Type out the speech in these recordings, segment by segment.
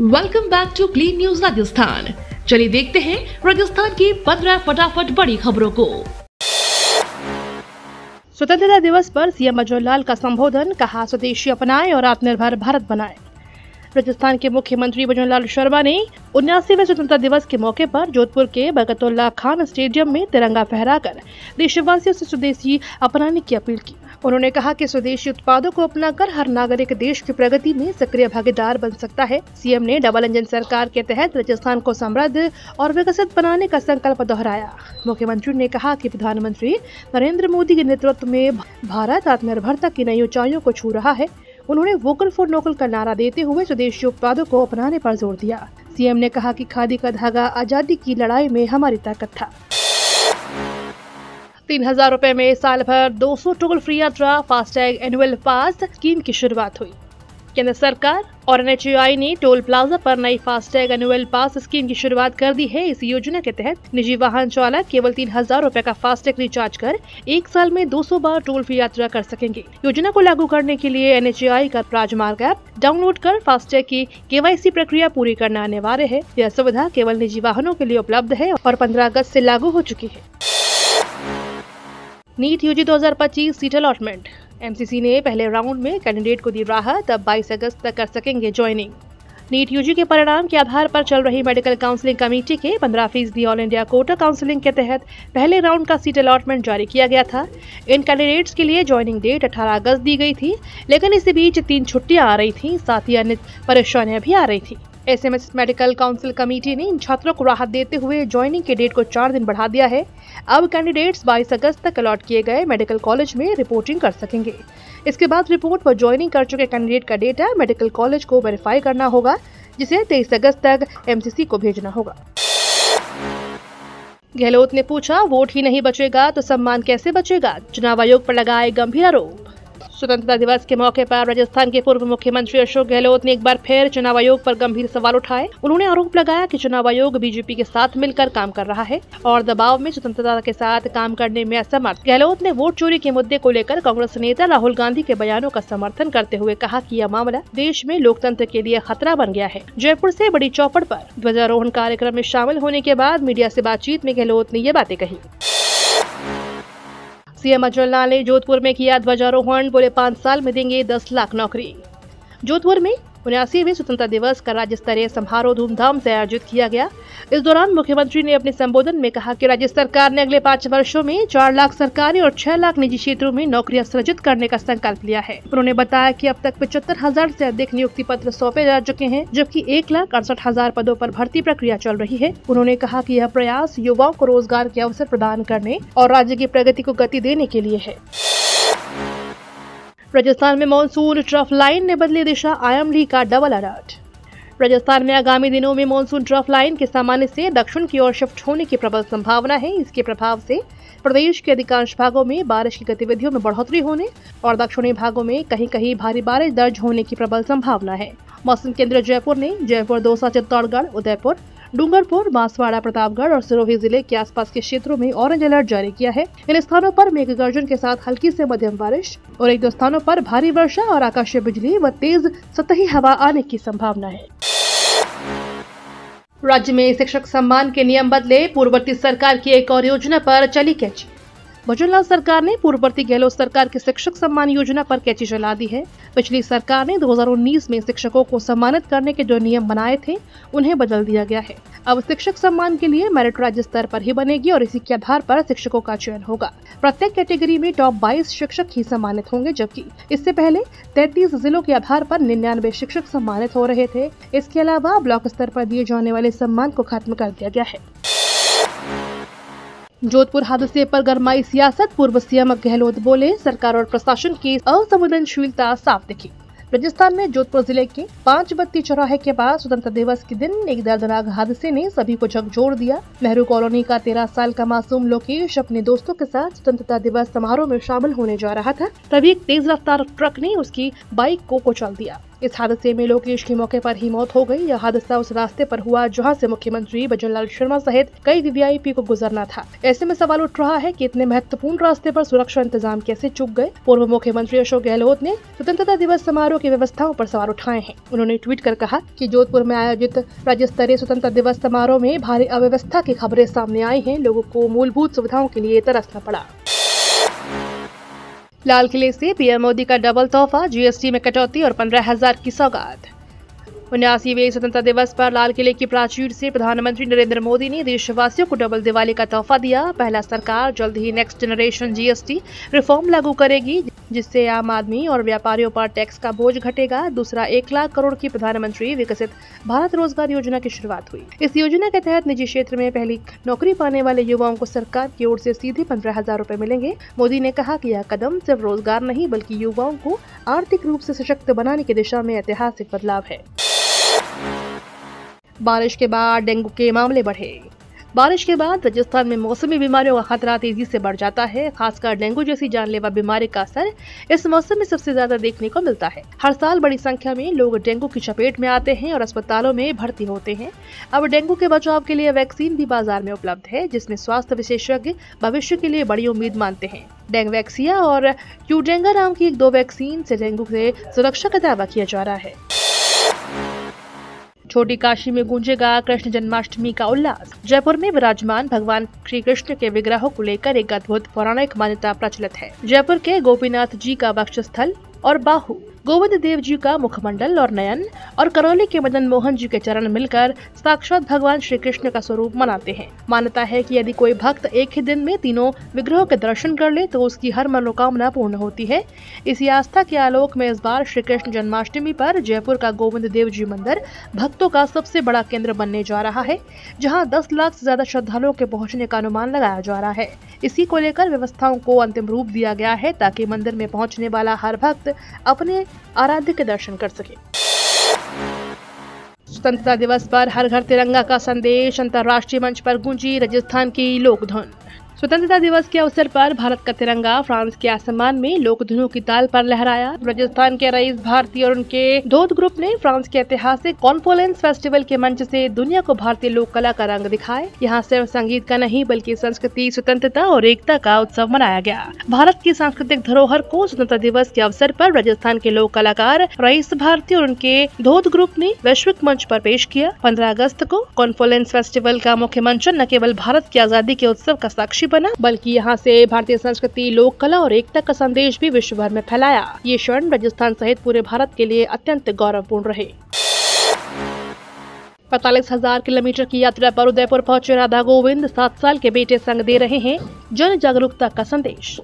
Welcome back to clean news Rajasthan. चलिए देखते हैं राजस्थान की 15 फटाफट बड़ी खबरों को। स्वतंत्रता दिवस पर सीएम अजय लाल का संबोधन, कहा स्वदेशी अपनाएं और आत्मनिर्भर भारत बनाएं। राजस्थान के मुख्यमंत्री भजनलाल शर्मा ने 79वें स्वतंत्रता दिवस के मौके पर जोधपुर के बरकतुल्ला खान स्टेडियम में तिरंगा फहराकर देशवासियों से स्वदेशी अपनाने की अपील की। उन्होंने कहा कि स्वदेशी उत्पादों को अपनाकर हर नागरिक देश की प्रगति में सक्रिय भागीदार बन सकता है। सीएम ने डबल इंजन सरकार के तहत राजस्थान को समृद्ध और विकसित बनाने का संकल्प दोहराया। मुख्यमंत्री ने कहा कि प्रधानमंत्री नरेंद्र मोदी के नेतृत्व में भारत आत्मनिर्भरता की नई ऊंचाइयों को छू रहा है। उन्होंने वोकल फॉर लोकल का नारा देते हुए स्वदेशी उत्पादों को अपनाने पर जोर दिया। सीएम ने कहा कि खादी का धागा आजादी की लड़ाई में हमारी ताकत था। 3000 रुपए में साल भर 200 टोल फ्री यात्रा फास्टैग एनुअल पास स्कीम की शुरुआत हुई। केंद्र सरकार और एनएचएआई ने टोल प्लाजा पर नई फास्टैग एनुअल पास स्कीम की शुरुआत कर दी है। इस योजना के तहत निजी वाहन चालक केवल 3000 रुपए का फास्टैग रिचार्ज कर एक साल में 200 बार टोल फ्री यात्रा कर सकेंगे। योजना को लागू करने के लिए एनएचएआई का राजमार्ग ऐप डाउनलोड कर फास्टैग की केवाईसी प्रक्रिया पूरी करना अनिवार्य है। यह सुविधा केवल निजी वाहनों के लिए उपलब्ध है और 15 अगस्त से लागू हो चुकी है। NEET UG 2025 seat allotment. MCC ने पहले राउंड में कैंडिडेट को दी राहत, अब 22 अगस्त तक कर सकेंगे ज्वाइनिंग। नीट यूजी के परिणाम के आधार पर चल रही मेडिकल काउंसलिंग कमेटी के 15% ऑल इंडिया कोटा काउंसलिंग के तहत पहले राउंड का सीट अलॉटमेंट जारी किया गया था। इन कैंडिडेट्स के लिए ज्वाइनिंग डेट 18 अगस्त दी गई थी, लेकिन इसी बीच 3 छुट्टियां आ रही थी, साथ ही अन्य परेशानियां भी आ रही थी। एसएमएस मेडिकल काउंसिल कमेटी ने इन छात्रों को राहत देते हुए ज्वाइनिंग के डेट को 4 दिन बढ़ा दिया है। अब कैंडिडेट्स 22 अगस्त तक अलॉट किए गए मेडिकल कॉलेज में रिपोर्टिंग कर सकेंगे। इसके बाद रिपोर्ट पर ज्वाइनिंग कर चुके कैंडिडेट का डेटा मेडिकल कॉलेज को वेरीफाई करना होगा, जिसे 23 अगस्त तक एमसीसी को भेजना होगा। गहलोत ने पूछा, वोट ही नहीं बचेगा तो सम्मान कैसे बचेगा? चुनाव आयोग पर लगाए गंभीर आरोप। स्वतंत्रता दिवस के मौके पर राजस्थान के पूर्व मुख्यमंत्री अशोक गहलोत ने एक बार फिर चुनाव आयोग पर गंभीर सवाल उठाए। उन्होंने आरोप लगाया कि चुनाव आयोग बीजेपी के साथ मिलकर काम कर रहा है और दबाव में स्वतंत्रता के साथ काम करने में असमर्थ। गहलोत ने वोट चोरी के मुद्दे को लेकर कांग्रेस नेता राहुल गांधी के बयानों का समर्थन करते हुए कहा कि यह मामला देश में लोकतंत्र के लिए खतरा बन गया है। जयपुर से बड़ी चौपड़ पर ध्वजारोहण कार्यक्रम में शामिल होने के बाद मीडिया से बातचीत में गहलोत ने ये बातें कही। सीएम अजय लाल ने जोधपुर में किया ध्वजारोहण, बोले 5 साल में देंगे 10 लाख नौकरी। जोधपुर में 79वें स्वतंत्रता दिवस का राज्य स्तरीय समारोह धूमधाम से आयोजित किया गया। इस दौरान मुख्यमंत्री ने अपने संबोधन में कहा कि राज्य सरकार ने अगले 5 वर्षों में 4 लाख सरकारी और 6 लाख निजी क्षेत्रों में नौकरियां सृजित करने का संकल्प लिया है। उन्होंने बताया कि अब तक 75,000 से अधिक नियुक्ति पत्र सौंपे जा चुके हैं, जबकि 1,68,000 पदों पर भर्ती प्रक्रिया चल रही है। उन्होंने कहा कि यह प्रयास युवाओं को रोजगार के अवसर प्रदान करने और राज्य की प्रगति को गति देने के लिए है। राजस्थान में मॉनसून ट्रफ लाइन ने बदली दिशा, आयम ली का डबल अलर्ट। राजस्थान में आगामी दिनों में मॉनसून ट्रफ लाइन के सामान्य से दक्षिण की ओर शिफ्ट होने की प्रबल संभावना है। इसके प्रभाव से प्रदेश के अधिकांश भागों में बारिश की गतिविधियों में बढ़ोतरी होने और दक्षिणी भागों में कहीं कहीं भारी बारिश दर्ज होने की प्रबल संभावना है। मौसम केंद्र जयपुर ने जयपुर, दौसा, चित्तौड़गढ़, उदयपुर, डूंगरपुर, बांसवाड़ा, प्रतापगढ़ और सिरोही जिले के आसपास के क्षेत्रों में ऑरेंज अलर्ट जारी किया है। इन स्थानों पर मेघ गर्जन के साथ हल्की से मध्यम बारिश और 1-2 स्थानों पर भारी वर्षा और आकाशीय बिजली व तेज सतही हवा आने की संभावना है। राज्य में शिक्षक सम्मान के नियम बदले, पूर्ववर्ती सरकार की एक और योजना पर चली कैची। भजनलाल सरकार ने पूर्ववर्ती गहलोत सरकार की शिक्षक सम्मान योजना पर कैची चला दी है। पिछली सरकार ने 2019 में शिक्षकों को सम्मानित करने के जो नियम बनाए थे, उन्हें बदल दिया गया है। अब शिक्षक सम्मान के लिए मेरिट राज्य स्तर पर ही बनेगी और इसी के आधार पर शिक्षकों का चयन होगा। प्रत्येक कैटेगरी में टॉप 22 शिक्षक ही सम्मानित होंगे, जबकि इससे पहले 33 जिलों के आधार पर 99 शिक्षक सम्मानित हो रहे थे। इसके अलावा ब्लॉक स्तर पर दिए जाने वाले सम्मान को खत्म कर दिया गया है। जोधपुर हादसे पर गरमाई सियासत, पूर्व सीएम गहलोत बोले, सरकार और प्रशासन की असंवेदनशीलता साफ दिखी। राजस्थान में जोधपुर जिले के 5 बत्ती चौराहे के पास स्वतंत्रता दिवस के दिन एक दर्दनाक हादसे ने सभी को झकझोर दिया। नेहरू कॉलोनी का 13 साल का मासूम लोकेश अपने दोस्तों के साथ स्वतंत्रता दिवस समारोह में शामिल होने जा रहा था, तभी एक तेज रफ्तार ट्रक ने उसकी बाइक को कुचल दिया। इस हादसे में लोकेश की मौके पर ही मौत हो गई। यह हादसा उस रास्ते पर हुआ जहां से मुख्यमंत्री भजनलाल शर्मा सहित कई वीवीआईपी को गुजरना था। ऐसे में सवाल उठ रहा है कि इतने महत्वपूर्ण रास्ते पर सुरक्षा इंतजाम कैसे चूक गए। पूर्व मुख्यमंत्री अशोक गहलोत ने स्वतंत्रता दिवस समारोह की व्यवस्थाओं पर सवाल उठाए हैं। उन्होंने ट्वीट कर कहा कि जोधपुर में आयोजित राज्य स्तरीय स्वतंत्रता दिवस समारोह में भारी अव्यवस्था की खबरें सामने आई हैं। लोगों को मूलभूत सुविधाओं के लिए तरसना पड़ा। लाल किले से पीएम मोदी का डबल तोहफा, जीएसटी में कटौती और 15,000 की सौगात। 79वें स्वतंत्रता दिवस पर लाल किले की प्राचीर से प्रधानमंत्री नरेंद्र मोदी ने देशवासियों को डबल दिवाली का तोहफा दिया। पहला, सरकार जल्द ही नेक्स्ट जनरेशन जीएसटी रिफॉर्म लागू करेगी, जिससे आम आदमी और व्यापारियों पर टैक्स का बोझ घटेगा। दूसरा, 1 लाख करोड़ की प्रधानमंत्री विकसित भारत रोजगार योजना की शुरुआत हुई। इस योजना के तहत निजी क्षेत्र में पहली नौकरी पाने वाले युवाओं को सरकार की ओर से सीधे 15,000 रुपए मिलेंगे। मोदी ने कहा कि यह कदम सिर्फ रोजगार नहीं बल्कि युवाओं को आर्थिक रूप से सशक्त बनाने की दिशा में ऐतिहासिक बदलाव है। बारिश के बाद डेंगू के मामले बढ़े। बारिश के बाद राजस्थान में मौसमी बीमारियों का खतरा तेजी से बढ़ जाता है। खासकर डेंगू जैसी जानलेवा बीमारी का असर इस मौसम में सबसे ज्यादा देखने को मिलता है। हर साल बड़ी संख्या में लोग डेंगू की चपेट में आते हैं और अस्पतालों में भर्ती होते हैं। अब डेंगू के बचाव के लिए वैक्सीन भी बाजार में उपलब्ध है, जिसमें स्वास्थ्य विशेषज्ञ भविष्य के लिए बड़ी उम्मीद मानते हैं। डेंगवैक्सिया और क्यूडेंगा नाम की 2 वैक्सीन से डेंगू से सुरक्षा का दावा किया जा रहा है। छोटी काशी में गूंजेगा कृष्ण जन्माष्टमी का उल्लास। जयपुर में विराजमान भगवान श्री कृष्ण के विग्रहों को लेकर एक अद्भुत पौराणिक मान्यता प्रचलित है। जयपुर के गोपीनाथ जी का वक्षस्थल और बाहु, गोविंद देव जी का मुखमंडल और नयन और करौली के मदन मोहन जी के चरण मिलकर साक्षात भगवान श्री कृष्ण का स्वरूप मनाते हैं। मान्यता है कि यदि कोई भक्त एक ही दिन में तीनों विग्रहों के दर्शन कर ले तो उसकी हर मनोकामना पूर्ण होती है। इसी आस्था के आलोक में इस बार श्री कृष्ण जन्माष्टमी पर जयपुर का गोविंद देव जी मंदिर भक्तों का सबसे बड़ा केंद्र बनने जा रहा है, जहाँ 10 लाख से ज्यादा श्रद्धालुओं के पहुँचने का अनुमान लगाया जा रहा है। इसी को लेकर व्यवस्थाओं को अंतिम रूप दिया गया है ताकि मंदिर में पहुँचने वाला हर भक्त अपने आराध्य के दर्शन कर सके। स्वतंत्रता दिवस पर हर घर तिरंगा का संदेश, अंतर्राष्ट्रीय मंच पर गूंजी राजस्थान की लोकधुन। स्वतंत्रता दिवस के अवसर पर भारत का तिरंगा फ्रांस के आसमान में लोकधुनों की ताल पर लहराया। राजस्थान के रईस भारती और उनके धोत ग्रुप ने फ्रांस के ऐतिहासिक कॉन्फ्लुएंस फेस्टिवल के मंच से दुनिया को भारतीय लोक कला का रंग दिखाए। यहाँ सिर्फ संगीत का नहीं बल्कि संस्कृति, स्वतंत्रता और एकता का उत्सव मनाया गया। भारत की सांस्कृतिक धरोहर को स्वतंत्रता दिवस के अवसर पर राजस्थान के लोक कलाकार रईस भारती और उनके धोत ग्रुप ने वैश्विक मंच पर पेश किया। 15 अगस्त को कॉन्फ्लुएंस फेस्टिवल का मुख्य मंचन न केवल भारत की आजादी के उत्सव का साक्षी बना बल्कि यहाँ से भारतीय संस्कृति, लोक कला और एकता का संदेश भी विश्व भर में फैलाया। ये क्षण राजस्थान सहित पूरे भारत के लिए अत्यंत गौरवपूर्ण रहे। 45,000 किलोमीटर की यात्रा पर उदयपुर पहुंचे राधा गोविंद 7 साल के बेटे संग दे रहे हैं जन जागरूकता का संदेश।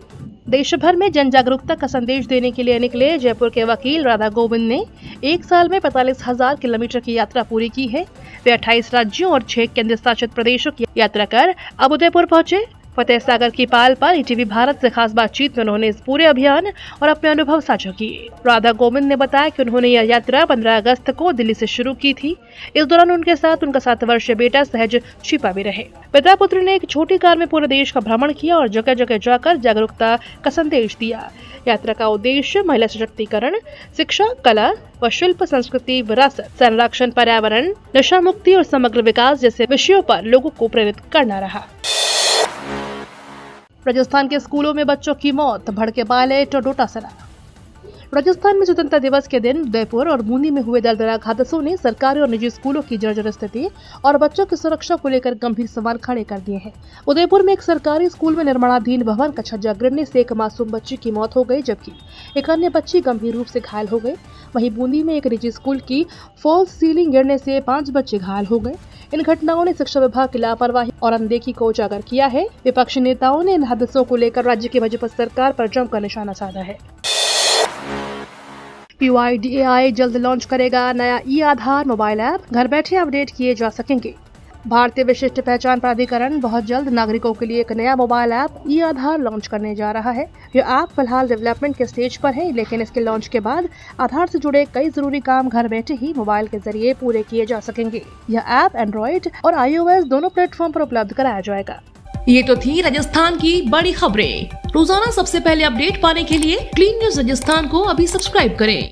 देश भर में जन जागरूकता का संदेश देने के लिए निकले जयपुर के वकील राधा गोविंद ने 1 साल में 45,000 किलोमीटर की यात्रा पूरी की है। वे 28 राज्यों और 6 केंद्र शासित प्रदेशों की यात्रा कर अब उदयपुर पहुंचे। फतेह सागर की पाल पर ईटीवी भारत से खास बातचीत में उन्होंने इस पूरे अभियान और अपने अनुभव साझा किए। राधा गोविंद ने बताया कि उन्होंने यह यात्रा 15 अगस्त को दिल्ली से शुरू की थी। इस दौरान उनके साथ उनका 7 वर्षीय बेटा सहज छिपा भी रहे। पिता पुत्र ने एक छोटी कार में पूरे देश का भ्रमण किया और जगह जगह जाकर जागरूकता का संदेश दिया। यात्रा का उद्देश्य महिला सशक्तिकरण, शिक्षा, कला व शिल्प, संस्कृति, विरासत, संरक्षण, पर्यावरण, नशा मुक्ति और समग्र विकास जैसे विषयों पर लोगों को प्रेरित करना रहा। राजस्थान के स्कूलों में बच्चों की मौत, भड़के पायलट और डोटासरा। राजस्थान में स्वतंत्रता दिवस के दिन उदयपुर और बूंदी में हुए दर्दनाक हादसों ने सरकारी और निजी स्कूलों की जर्जर स्थिति और बच्चों की सुरक्षा को लेकर गंभीर सवाल खड़े कर दिए हैं। उदयपुर में एक सरकारी स्कूल में निर्माणाधीन भवन का छज्जा गिरने से एक मासूम बच्ची की मौत हो गई, जबकि एक अन्य बच्ची गंभीर रूप से घायल हो गई। वहीं बूंदी में एक निजी स्कूल की फॉल्स सीलिंग गिरने से 5 बच्चे घायल हो गए। इन घटनाओं ने शिक्षा विभाग की लापरवाही और अनदेखी को उजागर किया है। विपक्षी नेताओं ने इन हादसों को लेकर राज्य की भाजपा सरकार पर जमकर निशाना साधा है। PYDAI जल्द लॉन्च करेगा नया ई-आधार मोबाइल ऐप, घर बैठे अपडेट किए जा सकेंगे। भारतीय विशिष्ट पहचान प्राधिकरण बहुत जल्द नागरिकों के लिए एक नया मोबाइल ऐप ई-आधार लॉन्च करने जा रहा है। यह ऐप फिलहाल डेवलपमेंट के स्टेज पर है, लेकिन इसके लॉन्च के बाद आधार से जुड़े कई जरूरी काम घर बैठे ही मोबाइल के जरिए पूरे किए जा सकेंगे। यह ऐप एंड्रॉइड और iOS दोनों प्लेटफॉर्म पर उपलब्ध कराया जाएगा। ये तो थी राजस्थान की बड़ी खबरें। रोजाना सबसे पहले अपडेट पाने के लिए क्लीन न्यूज राजस्थान को अभी सब्सक्राइब करें।